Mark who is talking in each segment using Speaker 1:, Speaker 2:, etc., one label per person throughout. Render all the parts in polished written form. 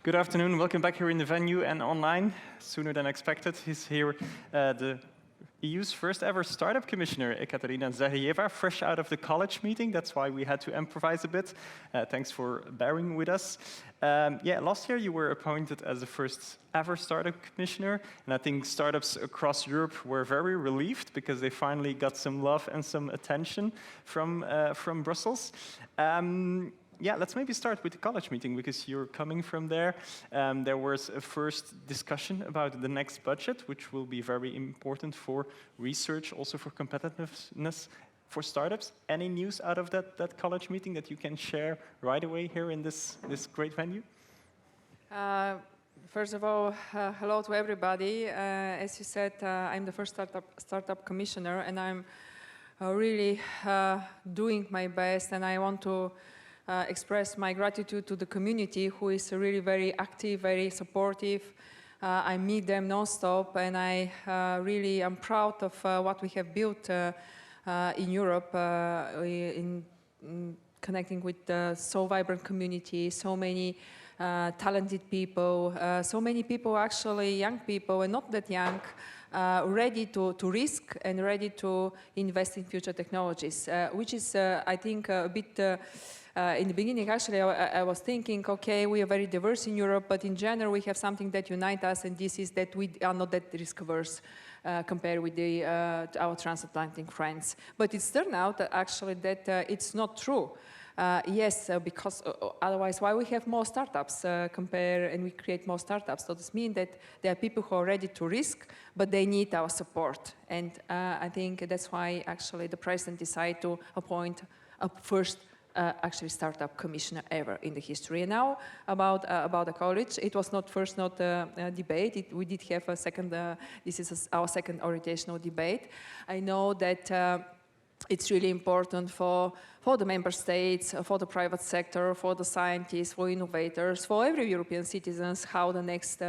Speaker 1: Good afternoon. Welcome back here in the venue and online. Sooner than expected, he's here, the EU's first ever startup commissioner, Ekaterina Zaharieva, fresh out of the college meeting. That's why we had to improvise a bit. Thanks for bearing with us. Last year you were appointed as the first ever startup commissioner, and I think startups across Europe were very relieved because they finally got some love and some attention from Brussels. Let's maybe start with the college meeting because you're coming from there. There was a first discussion about the next budget, which will be very important for research, also for competitiveness for startups. Any news out of that college meeting that you can share right away here in this great venue?
Speaker 2: First of all, hello to everybody. As you said, I'm the first startup commissioner, and I'm really doing my best, and I want to express my gratitude to the community, who is really very active, very supportive. I meet them non-stop, and I really am proud of what we have built in Europe in connecting with so vibrant community, so many talented people, so many people, actually young people and not that young, ready to risk and ready to invest in future technologies, which is, I think, a bit in the beginning, actually, I was thinking, okay, we are very diverse in Europe, but in general, we have something that unites us, and this is that we are not that risk-averse compared with our transatlantic friends. But it's turned out actually that it's not true. Yes, because otherwise, why we have more startups and we create more startups? So this means that there are people who are ready to risk, but they need our support. And I think that's why actually the president decided to appoint a first actually startup commissioner ever in the history. And now about the college, it was not a debate. We did have a second. This is our second orientational debate. I know that it's really important for the member states, for the private sector, for the scientists, for innovators, for every European citizens, how the next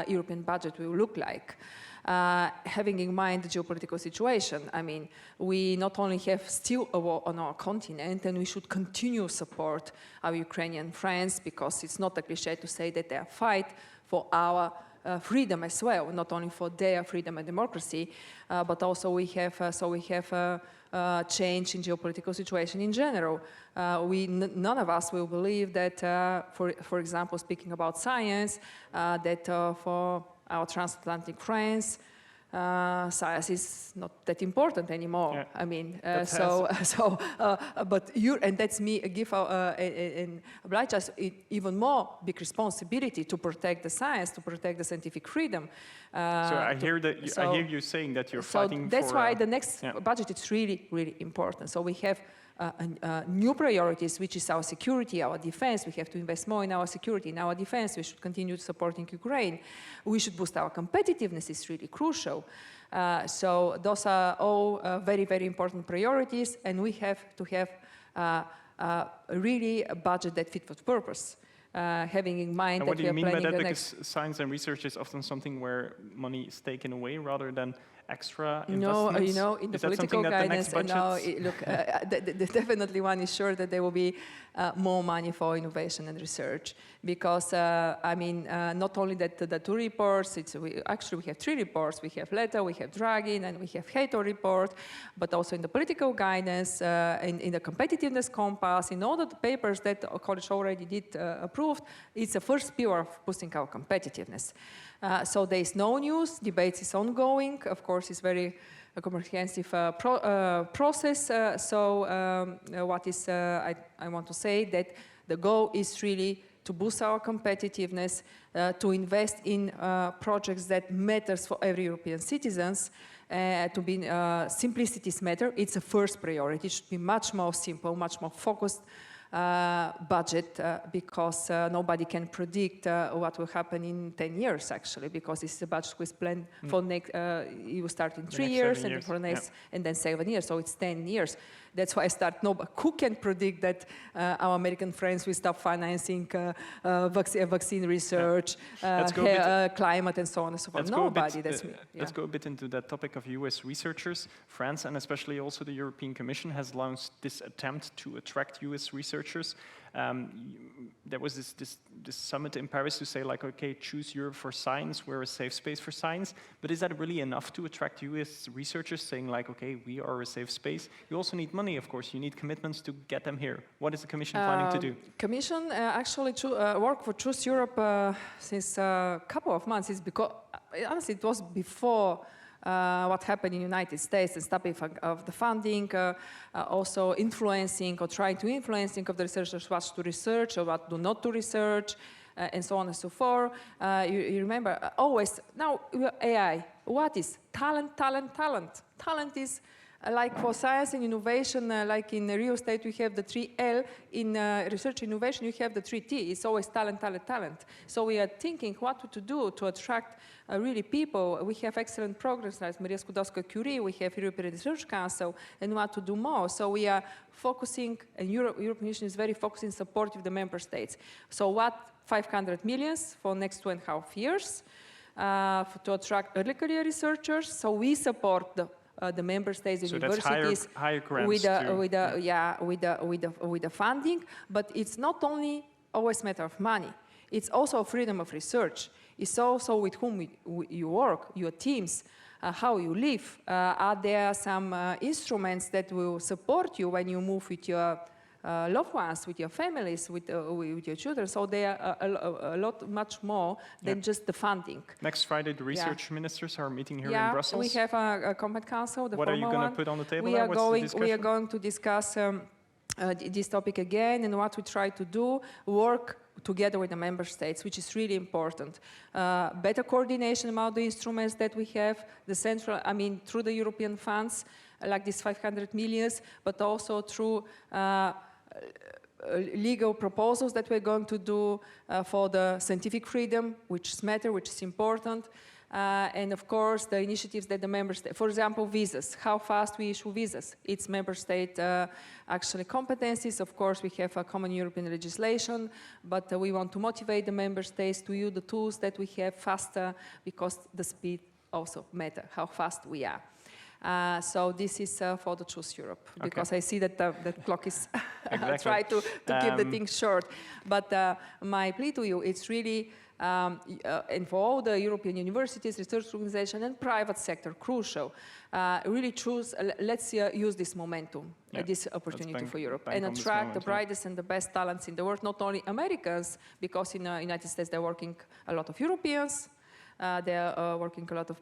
Speaker 2: European budget will look like. Having in mind the geopolitical situation, I mean, we not only have still a war on our continent, and we should continue to support our Ukrainian friends, because it's not a cliché to say that they fight for our freedom as well, not only for their freedom and democracy, but also we have a change in geopolitical situation in general. None of us will believe that, for example, speaking about science, that for our transatlantic friends, science is not that important anymore. Yeah. I mean, and that's me and oblige us even more big responsibility to protect the science, to protect the scientific freedom.
Speaker 1: So I hear you saying that you're fighting for.
Speaker 2: That's why the next budget is really, really important. So we have new priorities, which is our security, our defense. We have to invest more in our security, in our defense. We should continue supporting Ukraine. We should boost our competitiveness. It's really crucial. So those are all very, very important priorities, and we have to have really a budget that fits for purpose. Having in mind that we are planning the next.
Speaker 1: What do you mean by that? Because science and research is often something where money is taken away rather than extra investments.
Speaker 2: No, you know, in the political guidance, look, definitely one is sure that there will be more money for innovation and research, because I mean, not only that the two reports. Actually we have three reports. We have Letter, we have Draghi, and we have Hato report, but also in the political guidance, in the competitiveness compass, in all the papers that the college already did approved. It's the first pillar of boosting our competitiveness. So there is no news. Debate is ongoing. Of course, it's very comprehensive process. What is I want to say that the goal is really to boost our competitiveness, to invest in projects that matters for every European citizens. To be simplicities matter. It's a first priority. It should be much more simple, much more focused budget, because nobody can predict what will happen in 10 years, actually, because this is a budget was planned for next, it will start in 3 years, and for next, and then 7 years, so it's 10 years. That's why I start, who can predict that our American friends will stop financing vaccine research, climate, and so on and so forth? Nobody, that's me.
Speaker 1: Let's go a bit into that topic of US researchers. France, and especially also the European Commission, has launched this attempt to attract US researchers. There was this summit in Paris to say, like, okay, choose Europe for science, we're a safe space for science. But is that really enough to attract you as researchers, saying, like, okay, we are a safe space? You also need money, of course. You need commitments to get them here. What is the Commission planning to do?
Speaker 2: Commission actually work for Choose Europe since a couple of months. It's because, honestly, it was before what happened in the United States, the stopping of the funding, also influencing or trying to influencing of the researchers what to research or what not to research, and so on and so forth. You remember, always, now AI, what is talent, talent, talent? Talent is like for science and innovation, like in real estate, we have the 3L. In research innovation, you have the 3T. It's always talent, talent, talent. So we are thinking what to do to attract really people. We have excellent programs like Maria Skłodowska-Curie. We have European Research Council, and what to do more. So we are focusing, and European Union is very focused in support of the member states. So what 500 million for next 2.5 years to attract early career researchers. So we support the member states,
Speaker 1: so
Speaker 2: universities,
Speaker 1: that's higher grants
Speaker 2: with the funding. But it's not only always a matter of money. It's also freedom of research. It's also with whom you work, your teams, how you live. Are there some instruments that will support you when you move with your loved ones, with your families, with your children? So they are a lot, much more than just the funding.
Speaker 1: Next Friday, the research ministers are meeting here in Brussels.
Speaker 2: We have a Compact Council, the
Speaker 1: What are you
Speaker 2: formal
Speaker 1: going
Speaker 2: one.
Speaker 1: to put on the table?
Speaker 2: We are going to discuss this topic again, and what we try to do, work together with the member states, which is really important. Better coordination about the instruments that we have, the central, through the European funds, like this 500 million, but also through legal proposals that we're going to do for the scientific freedom, which is matter, which is important. And of course, the initiatives that the member state, for example, visas, how fast we issue visas. It's member state actually competencies. Of course, we have a common European legislation, but we want to motivate the member states to use the tools that we have faster, because the speed also matters, how fast we are. So this is for the Choose Europe, because I see that the clock is try to keep the things short. But my plea to you, it's really, and for all the European universities, research organizations, and private sector, crucial. Really choose, let's use this momentum, this opportunity for Europe, and attract the brightest and the best talents in the world, not only Americans, because in the United States they're working a lot of Europeans, there are working a lot of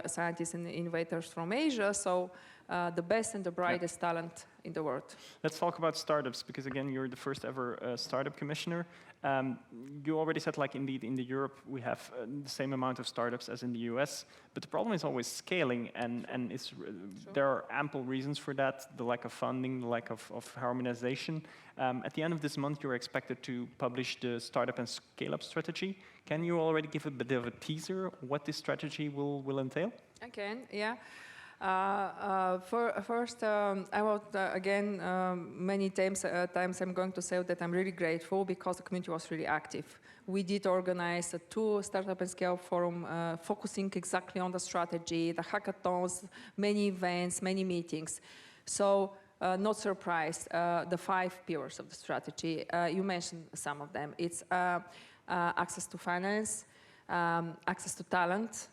Speaker 2: scientists and innovators from Asia, so the best and the brightest talent in the world.
Speaker 1: Let's talk about startups, because again, you're the first ever startup commissioner. You already said, like, indeed, in Europe, we have the same amount of startups as in the US, but the problem is always scaling, and there are ample reasons for that, the lack of funding, the lack of harmonization. At the end of this month, you're expected to publish the startup and scale-up strategy. Can you already give a bit of a teaser what this strategy will entail?
Speaker 2: I can, yeah. First, I want, again, many times I'm going to say that I'm really grateful, because the community was really active. We did organize 2 Startup and Scale Forum focusing exactly on the strategy, the hackathons, many events, many meetings. So, not surprised, the 5 pillars of the strategy, you mentioned some of them. It's access to finance, access to talent,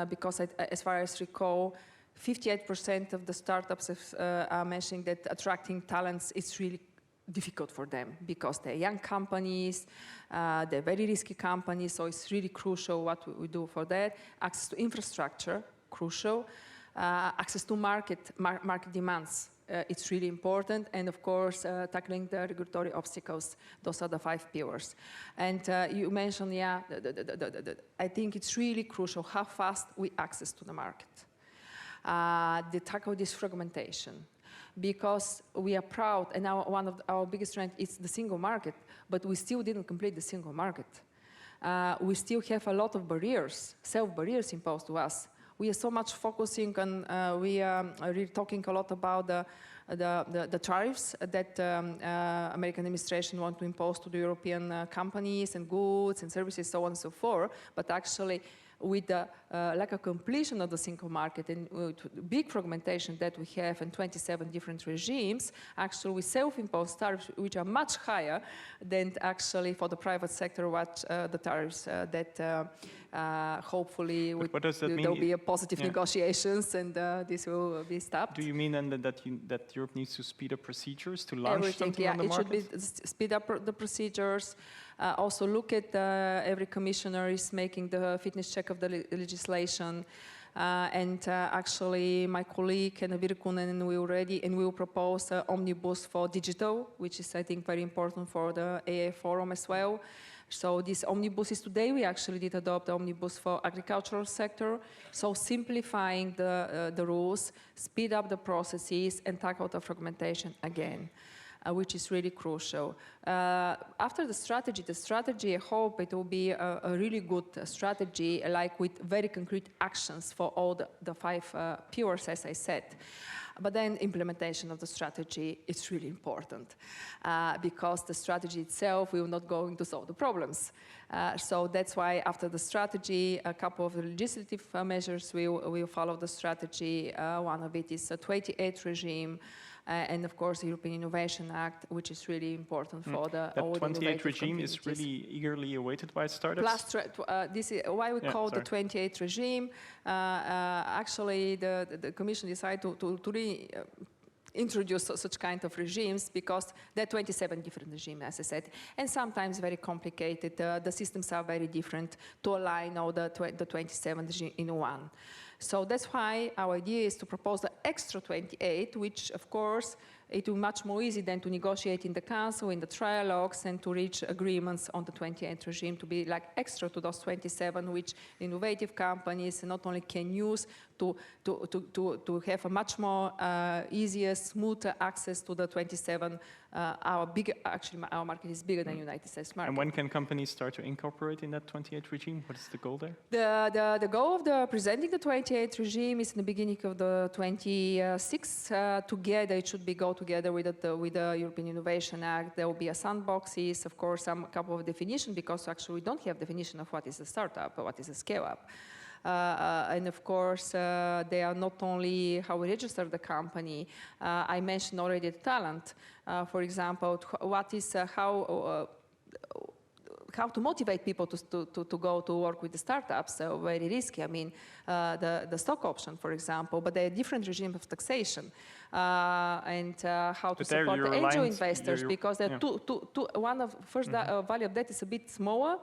Speaker 2: because as far as I recall, 58% of the startups are mentioning that attracting talents is really difficult for them, because they're young companies, they're very risky companies, so it's really crucial what we do for that. Access to infrastructure, crucial. Access to market demands, it's really important. And of course, tackling the regulatory obstacles, those are the 5 pillars. And you mentioned, I think it's really crucial how fast we access to the market. They tackle this fragmentation, because we are proud, and one of our biggest strengths is the single market, but we still didn't complete the single market. We still have a lot of barriers, self-barriers imposed to us. We are so much focusing on, we are really talking a lot about the tariffs that American administration want to impose to the European companies and goods and services, so on and so forth, but actually with the lack of completion of the single market and with big fragmentation that we have in 27 different regimes, actually we self-impose tariffs which are much higher than actually for the private sector what the tariffs that hopefully there'll be a positive negotiations and this will be stopped.
Speaker 1: Do you mean then that Europe needs to speed up procedures to launch something on the market?
Speaker 2: It should be speed up the procedures. Also look at every commissioner is making the fitness check of the legislation. Actually, my colleague and Virkunen will propose an omnibus for digital, which is, I think, very important for the AI forum as well. So this omnibus is today, we actually did adopt the omnibus for agricultural sector. So simplifying the rules, speed up the processes, and tackle the fragmentation again. Which is really crucial. After the strategy, I hope it will be a really good strategy, like with very concrete actions for all the 5 pillars, as I said. But then implementation of the strategy is really important because the strategy itself will not going to solve the problems. So that's why after the strategy, a couple of legislative measures will follow the strategy. One of it is a 28 regime. And of course, the European Innovation Act, which is really important for
Speaker 1: that 28 regime is really eagerly awaited by startups.
Speaker 2: Plus, this is why we call the 28 regime. Actually, the Commission decided to introduce such kind of regimes because there are 27 different regimes, as I said, and sometimes very complicated. The systems are very different to align all the 27 regimes in one. So that's why our idea is to propose the extra 28, which of course it will be much more easy than to negotiate in the council, in the trialogues, and to reach agreements on the 28 regime to be like extra to those 27, which innovative companies not only can use to have a much more easier, smoother access to the 27. Our market is bigger than United States market.
Speaker 1: And when can companies start to incorporate in that 28 regime? What is the goal there?
Speaker 2: The goal of presenting the 28 regime is in the beginning of the 26. Together, it should go together with the European Innovation Act. There will be a sandboxes, of course, a couple of definitions, because actually we don't have definition of what is a startup or what is a scale-up. And of course, they are not only how we register the company. I mentioned already the talent. For example, what is how to motivate people to go to work with the startups, so very risky. I mean, the stock option, for example, but there are different regimes of taxation. And how to support the angel investors, because there are one of first value of debt is a bit smaller,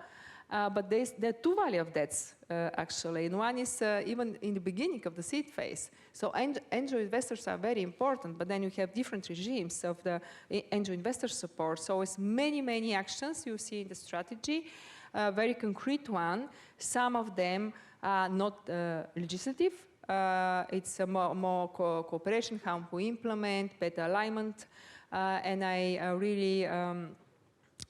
Speaker 2: but there are 2 value of debts actually, and one is even in the beginning of the seed phase. So angel investors are very important, but then you have different regimes of the angel investor support. So it's many actions you see in the strategy, very concrete one. Some of them are not legislative. It's a more cooperation, how we implement, better alignment, and I really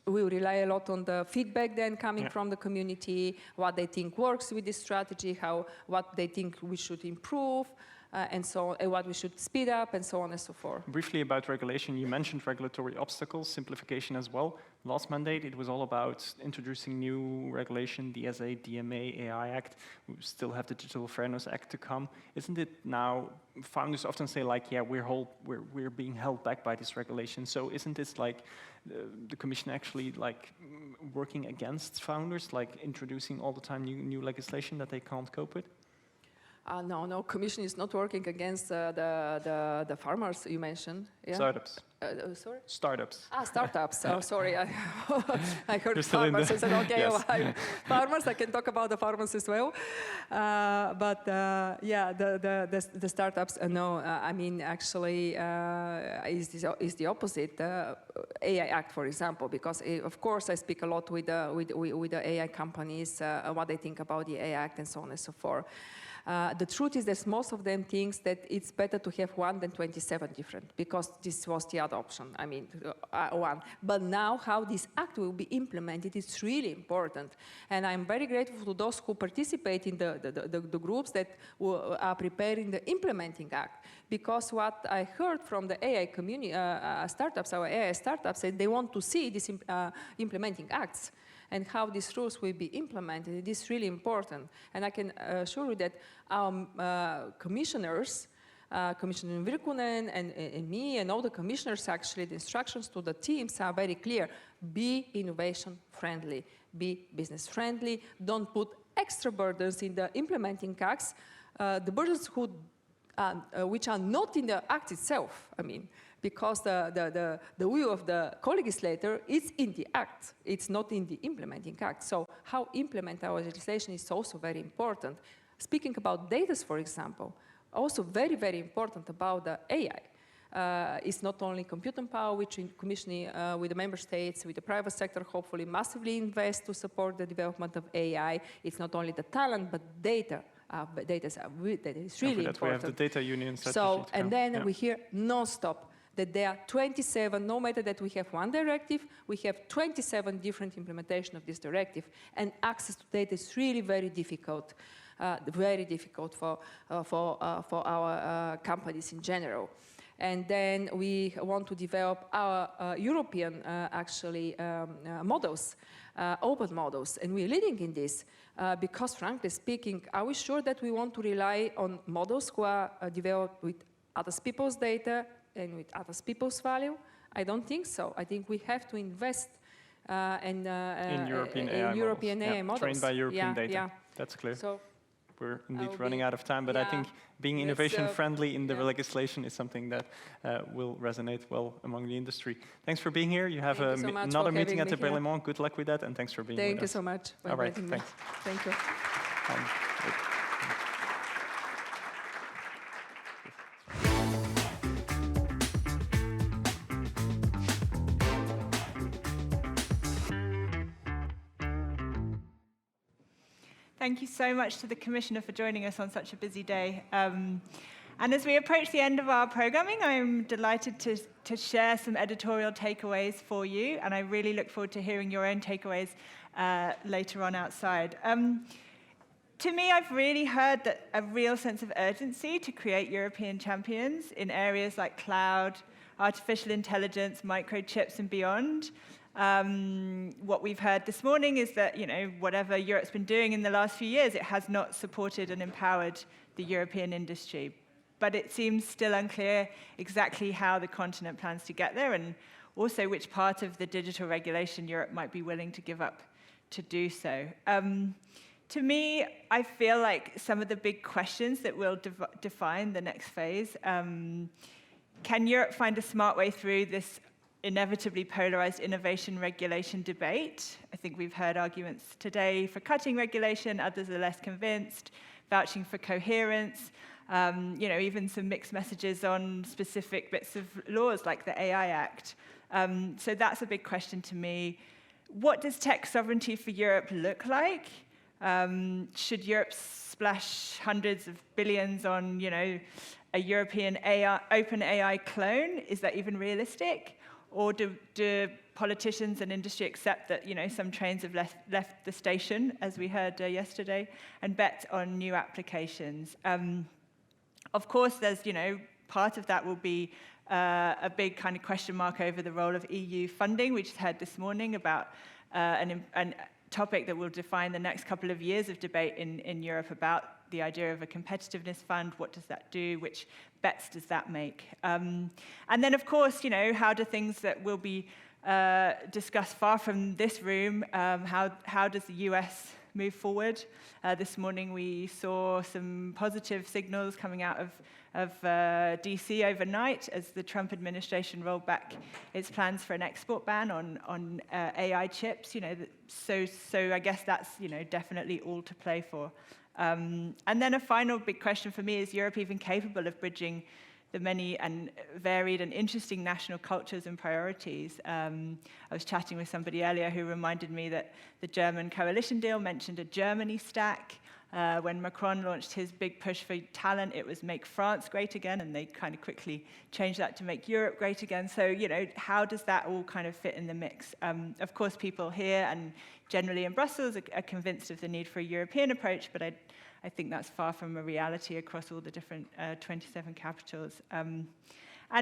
Speaker 2: we rely a lot on the feedback then coming from the community, what they think works with this strategy, what they think we should improve, and so on, and what we should speed up, and so on and so forth.
Speaker 1: Briefly about regulation, you mentioned regulatory obstacles, simplification as well. Last mandate, it was all about introducing new regulation, DSA, DMA, AI Act. We still have the Digital Fairness Act to come. Isn't it now, founders often say like, yeah, we're being held back by this regulation. So isn't this like the Commission actually like working against founders, like introducing all the time new legislation that they can't cope with?
Speaker 2: No, Commission is not working against the farmers you mentioned. Yeah?
Speaker 1: Startups.
Speaker 2: Sorry?
Speaker 1: Startups.
Speaker 2: Startups. Oh, sorry. I heard farmers. I said, okay, yes. Well, farmers, I can talk about the farmers as well. But yeah, the startups, no, I mean, actually, is the opposite. AI Act, for example, because of course I speak a lot with the AI companies, what they think about the AI Act and so on and so forth. The truth is that most of them think that it's better to have one than 27 different, because this was the other option, I mean, one. But now how this act will be implemented is really important. And I'm very grateful to those who participate in the groups that are preparing the implementing act. Because what I heard from the AI community, startups, our AI startups, they want to see these implementing acts. and how these rules will be implemented. It is really important. And I can assure you that our commissioners, Commissioner Virkkunen and me and all the commissioners, actually, the instructions to the teams are very clear. Be innovation friendly, be business friendly, don't put extra burdens in the implementing acts, the burdens which are not in the act itself, I mean, because the will of the co-legislator is in the act, it's not in the implementing act. So how implement our legislation is also very important. Speaking about data, for example, also very, very important about the AI. It's not only computing power, which in commissioning with the member states, with the private sector, hopefully massively invest to support the development of AI. It's not only the talent, but data. Data is really important.
Speaker 1: We have the data union strategy.
Speaker 2: So, and then we hear non-stop that there are 27, no matter that we have one directive, we have 27 different implementation of this directive. And access to data is really very difficult for our companies in general. And then we want to develop our European, models, open models, and we're leading in this because, frankly speaking, are we sure that we want to rely on models who are developed with other people's data and with other people's value? I don't think so. I think we have to invest in European AI models.
Speaker 1: Trained by European data. Yeah. That's clear. So we're indeed running out of time, but I think being innovation-friendly in the legislation is something that will resonate well among the industry. Thanks for being here. You have another meeting at the Berlaymont. Good luck with that, and thanks for being with us.
Speaker 2: Thank you so much.
Speaker 1: All right, thanks.
Speaker 2: Thank you.
Speaker 3: Thank you so much to the Commissioner for joining us on such a busy day. And as we approach the end of our programming, I'm delighted to share some editorial takeaways for you, and I really look forward to hearing your own takeaways later on outside. To me, I've really heard that a real sense of urgency to create European champions in areas like cloud, artificial intelligence, microchips, and beyond. What we've heard this morning is that, whatever Europe's been doing in the last few years, it has not supported and empowered the European industry. But it seems still unclear exactly how the continent plans to get there, and also which part of the digital regulation Europe might be willing to give up to do so. To me, I feel like some of the big questions that will define the next phase, can Europe find a smart way through this inevitably polarized innovation regulation debate? I think we've heard arguments today for cutting regulation, others are less convinced, vouching for coherence, even some mixed messages on specific bits of laws like the AI Act. So that's a big question to me. What does tech sovereignty for Europe look like? Should Europe splash hundreds of billions on, a European open AI clone? Is that even realistic? Or do politicians and industry accept that, some trains have left the station, as we heard yesterday, and bet on new applications? Of course, there's, part of that will be a big kind of question mark over the role of EU funding. We just heard this morning about a topic that will define the next couple of years of debate in Europe about the idea of a competitiveness fund. What does that do? Which bets does that make? And then, of course, how do things that will be discussed far from this room, how does the US move forward? This morning we saw some positive signals coming out of DC overnight as the Trump administration rolled back its plans for an export ban on AI chips. So I guess that's definitely all to play for. And then a final big question for me: is Europe even capable of bridging the many and varied and interesting national cultures and priorities? I was chatting with somebody earlier who reminded me that the German coalition deal mentioned a Germany stack. When Macron launched his big push for talent, it was make France great again, and they kind of quickly changed that to make Europe great again. So, how does that all kind of fit in the mix? Of course, people here and generally in Brussels are convinced of the need for a European approach, but I think that's far from a reality across all the different 27 capitals. And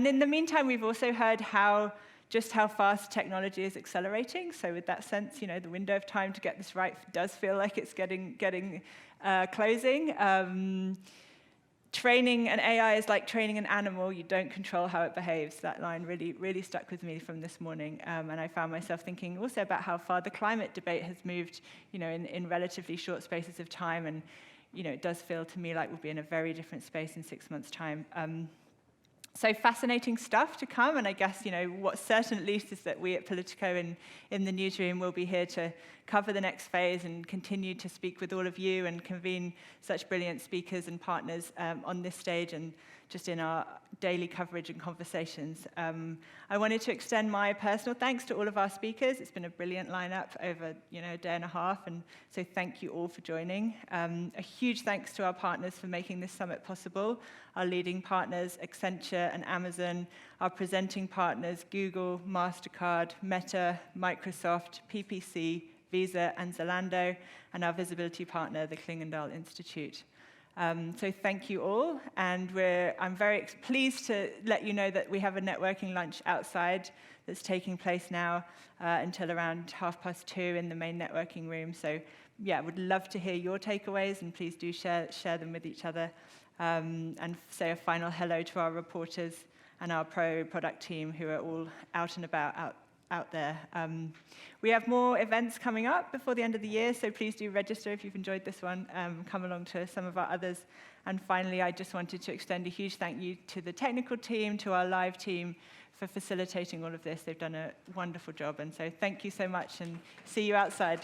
Speaker 3: in the meantime, we've also heard how just how fast technology is accelerating. So with that sense, the window of time to get this right does feel like it's getting closing. Training an AI is like training an animal. You don't control how it behaves. That line really stuck with me from this morning. And I found myself thinking also about how far the climate debate has moved, in relatively short spaces of time. And, it does feel to me like we'll be in a very different space in 6 months' time. So fascinating stuff to come, and I guess, what's certain at least is that we at Politico in the newsroom will be here to cover the next phase and continue to speak with all of you and convene such brilliant speakers and partners on this stage and just in our daily coverage and conversations. I wanted to extend my personal thanks to all of our speakers. It's been a brilliant lineup over a day and a half, and so thank you all for joining. A huge thanks to our partners for making this summit possible. Our leading partners, Accenture and Amazon, our presenting partners, Google, MasterCard, Meta, Microsoft, PPC, Visa, and Zalando, and our visibility partner, the Klingendahl Institute. So thank you all, and I'm very pleased to let you know that we have a networking lunch outside that's taking place now until around 2:30 in the main networking room. So yeah, would love to hear your takeaways, and please do share them with each other. And say a final hello to our reporters and our product team who are all out and about out there. We have more events coming up before the end of the year, so please do register if you've enjoyed this one. Come along to some of our others. And finally, I just wanted to extend a huge thank you to the technical team, to our live team for facilitating all of this. They've done a wonderful job, and so thank you so much, and see you outside.